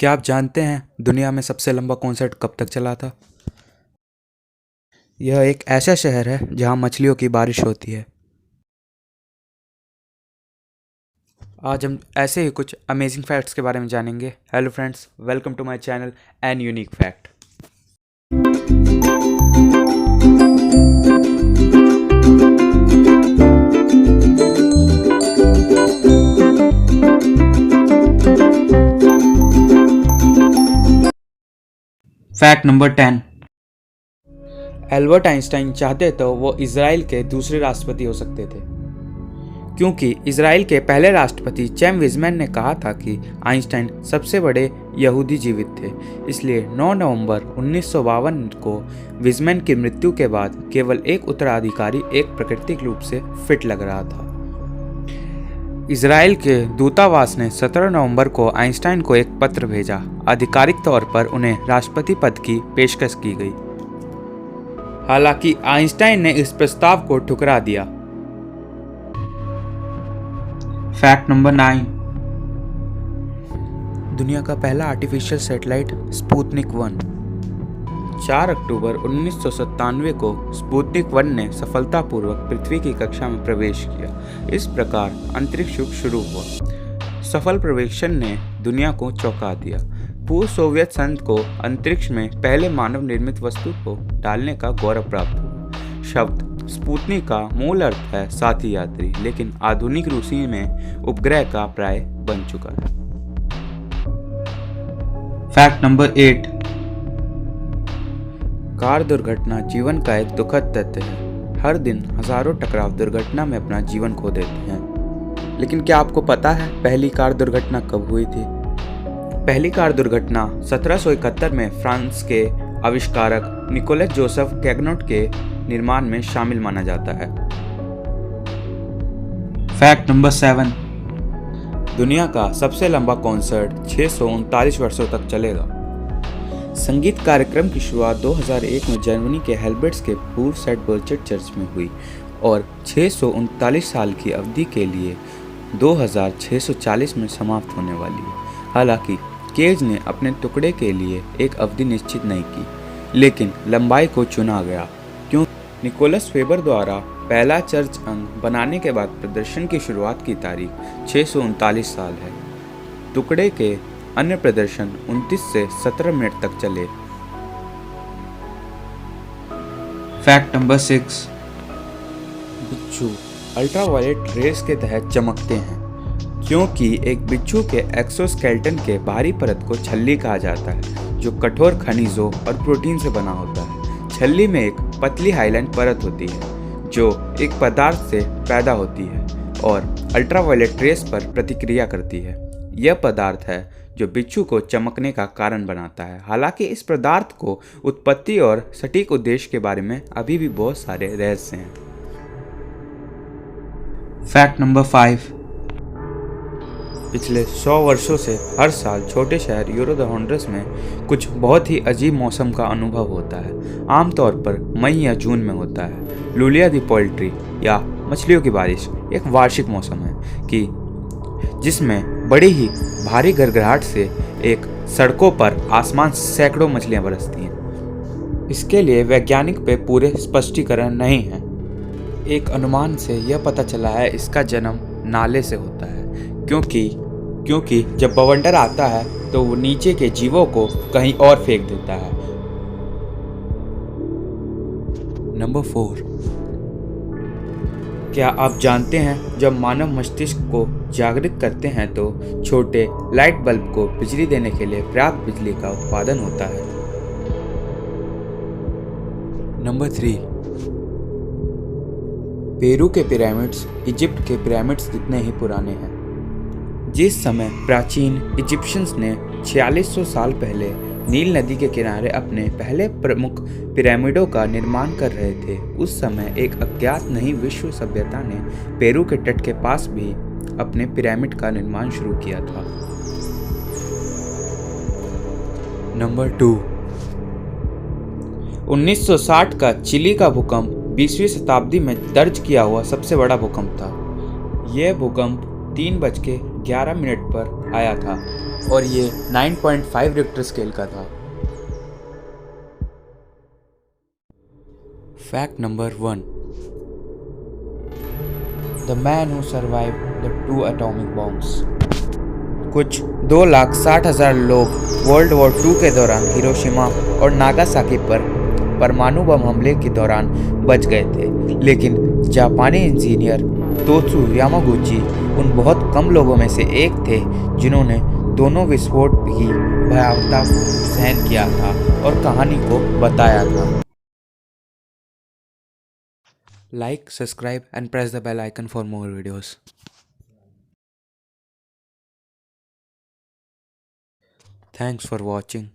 क्या आप जानते हैं दुनिया में सबसे लंबा कॉन्सर्ट कब तक चला था? यह एक ऐसा शहर है जहां मछलियों की बारिश होती है। आज हम ऐसे ही कुछ अमेजिंग फैक्ट्स के बारे में जानेंगे। Hello friends, welcome to my channel an unique fact. Fact number 10। Albert Einstein चाहते तो वो इजराइल के दूसरे राष्ट्रपति हो सकते थे, क्योंकि इजराइल के पहले राष्ट्रपति चैम विजमैन ने कहा था कि आइंस्टाइन सबसे बड़े यहूदी जीवित थे। इसलिए 9 नवंबर 1952 को विजमैन की मृत्यु के बाद केवल एक उत्तराधिकारी एक प्राकृतिक रूप से फिट लग रहा था। इजराइल के दूतावास ने 17 नवंबर को आइंस्टाइन को एक पत्र भेजा। आधिकारिक तौर पर उन्हें राष्ट्रपति पद की पेशकश की गई। हालांकि आइंस्टाइन ने इस प्रस्ताव को ठुकरा दिया। Fact number 9। दुनिया का पहला आर्टिफिशियल सैटेलाइट स्पुतनिक 1। 4 अक्टूबर 1997 को स्पुतनिक 1 ने सफलतापूर्वक पृथ्वी की कक्षा में प्रवेश किया। इस प्रकार अंतरिक्ष युग शुरू हुआ। सफल प्रवेशन ने दुनिया को चौंका दिया। पूर्व सोवियत संघ को अंतरिक्ष में पहले मानव निर्मित वस्तु को डालने का गौरव प्राप्त हुआ। शब्द स्पुतनिक का मूल अर्थ है साथी यात्री, लेकिन आधुनिक रूसी में उपग्रह का प्राय बन चुका है। Fact number 8। कार दुर्घटना जीवन का एक दुखद तथ्य है। हर दिन हजारों टकराव दुर्घटना में अपना जीवन खो देते हैं। लेकिन क्या आपको पता है पहली कार दुर्घटना कब हुई थी? पहली कार दुर्घटना 1771 में फ्रांस के आविष्कारक निकोलस जोसेफ कैगनोट के निर्माण में शामिल माना जाता है। Fact number 7। दुनिया का सबसे लंबा कॉन्सर्ट 639 वर्षों तक चलेगा। संगीत कार्यक्रम की शुरुआत 2001 में जर्मनी के हेल्बर्ट्स के पूर्व सेंट बर्चर्ड चर्च में हुई और 639 साल की अवधि के लिए 2640 में समाप्त होने वाली है। हालांकि केज ने अपने टुकड़े के लिए एक अवधि निश्चित नहीं की, लेकिन लंबाई को चुना गया क्योंकि निकोलस फेबर द्वारा पहला चर्च अंग बनाने के बाद प्रदर्शन की शुरुआत की तारीख 639 साल है। टुकड़े के अन्य प्रदर्शन 29 से 17 मिनट तक चले। Fact number 6। बिच्छू अल्ट्रावायलेट रेस के तहत चमकते हैं क्योंकि एक बिच्छू के एक्सोस्केलेटन के बाहरी परत को छल्ली कहा जाता है, जो कठोर खनिजों और प्रोटीन से बना होता है। छल्ली में एक पतली हाइलाइन परत होती है जो एक पदार्थ से पैदा होती है और अल्ट्रावायलेट रेस पर प्रतिक्रिया करती है। यह पदार्थ है जो बिच्छू को चमकने का कारण बनाता है। हालांकि इस पदार्थ को उत्पत्ति और सटीक उद्देश्य के बारे में अभी भी बहुत सारे रहस्य हैं। Fact number 5। पिछले 100 वर्षों से हर साल छोटे शहर यूरो द हॉन्डुरस में कुछ बहुत ही अजीब मौसम का अनुभव होता है। आमतौर पर मई या जून में होता है। लुलिया दी पोल्ट्री या मछलियों की बारिश एक वार्षिक मौसम है कि जिसमें बड़ी ही भारी गड़गड़ाहट से एक सड़कों पर आसमान से सैकड़ों मछलियां बरसती हैं। इसके लिए वैज्ञानिक पे पूरे स्पष्टीकरण नहीं है। एक अनुमान से यह पता चला है इसका जन्म नाले से होता है, क्योंकि जब बवंडर आता है तो वो नीचे के जीवों को कहीं और फेंक देता है। नंबर 4। क्या आप जानते हैं जब मानव मस्तिष्क को जागृत करते हैं तो छोटे लाइट बल्ब को बिजली देने के लिए पर्याप्त बिजली का उत्पादन होता है। नंबर 3। पेरू के पिरामिड्स इजिप्ट के पिरामिड्स जितने ही पुराने हैं। जिस समय प्राचीन इजिप्शियंस ने 4600 साल पहले नील नदी के किनारे अपने पहले प्रमुख पिरामिडों का निर्माण कर रहे थे, उस समय एक अज्ञात नई विश्व सभ्यता ने पेरू के तट के पास भी अपने पिरामिड का निर्माण शुरू किया था। नंबर 2। 1960 का चिली का भूकंप 20वीं शताब्दी में दर्ज किया हुआ सबसे बड़ा भूकंप था। यह भूकंप 3:11 पर आया था। और ये 9.5 रिक्टर स्केल का था। Fact number 1, the man who survived the 2 atomic bombs. कुछ 2,60,000 लोग वर्ल्ड वॉर 2 के दौरान हिरोशिमा और नागासाकी पर परमाणु बम हमले के दौरान बच गए थे, लेकिन जापानी इंजीनियर तोत्सु यामागुची उन बहुत कम लोगों में से एक थे जिन्होंने दोनों विस्फोट की भयावहता को सहन किया था और कहानी को बताया था। Like, subscribe and press the bell icon for more videos. Thanks for watching.